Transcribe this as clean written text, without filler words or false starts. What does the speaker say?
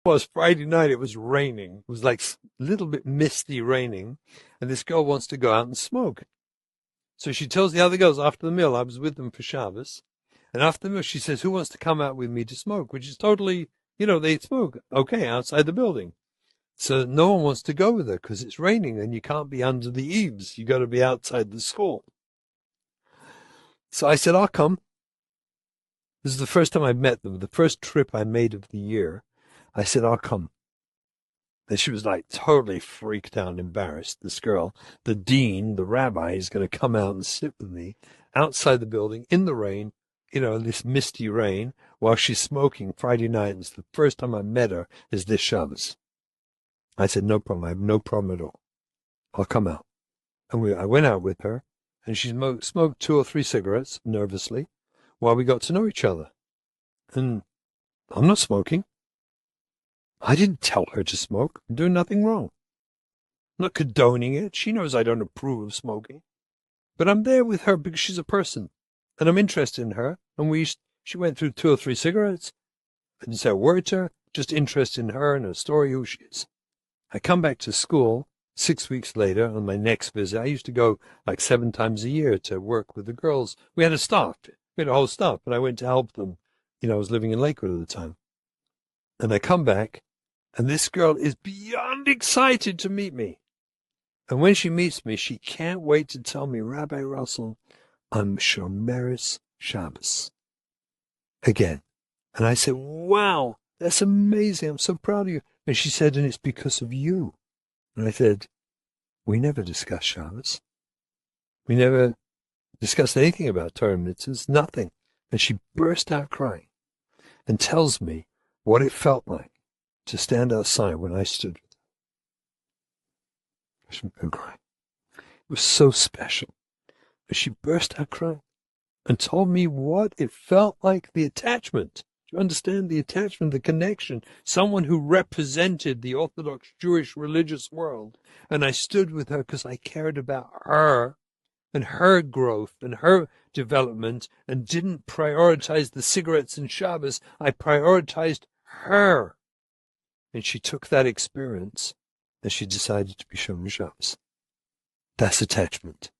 was Friday night. It was raining. It was like a little bit misty raining. And this girl wants to go out and smoke. So she tells the other girls after the meal, I was with them for Shabbos. And after the meal, she says, who wants to come out with me to smoke? Which is totally, they smoke. Okay, outside the building. So no one wants to go with her because it's raining and you can't be under the eaves. You got to be outside the school. So I said, I'll come. This is the first time I met them, the first trip I made of the year. I said, I'll come. And she was like totally freaked out and embarrassed. This girl, the dean, the rabbi, is going to come out and sit with me outside the building in the rain, this misty rain, while she's smoking Friday night. And it's the first time I met her is this Shabbos. I said, no problem. I have no problem at all. I'll come out. And I went out with her, and she smoked 2 or 3 cigarettes nervously while we got to know each other. And I'm not smoking. I didn't tell her to smoke. I'm doing nothing wrong. I'm not condoning it. She knows I don't approve of smoking. But I'm there with her because she's a person, and I'm interested in her. And she went through 2 or 3 cigarettes. I didn't say a word to her, just interested in her and her story, who she is. I come back to school 6 weeks later on my next visit. I used to go like 7 times a year to work with the girls. We had a staff. We had a whole staff, but I went to help them. I was living in Lakewood at the time. And I come back, and this girl is beyond excited to meet me. And when she meets me, she can't wait to tell me, Rabbi Russell, I'm Shomeris Shabbos. Again. And I said, wow, that's amazing. I'm so proud of you. And she said, and it's because of you. And I said, we never discussed Shabbos. We never discussed anything about Torah mitzvahs, nothing. And she burst out crying and tells me what it felt like to stand outside when I stood with her. She began crying. It was so special. And she burst out crying and told me what it felt like, the attachment. You understand the attachment, the connection, someone who represented the Orthodox Jewish religious world. And I stood with her because I cared about her and her growth and her development and didn't prioritize the cigarettes and Shabbos. I prioritized her. And she took that experience and she decided to be Shomer Shabbos. That's attachment.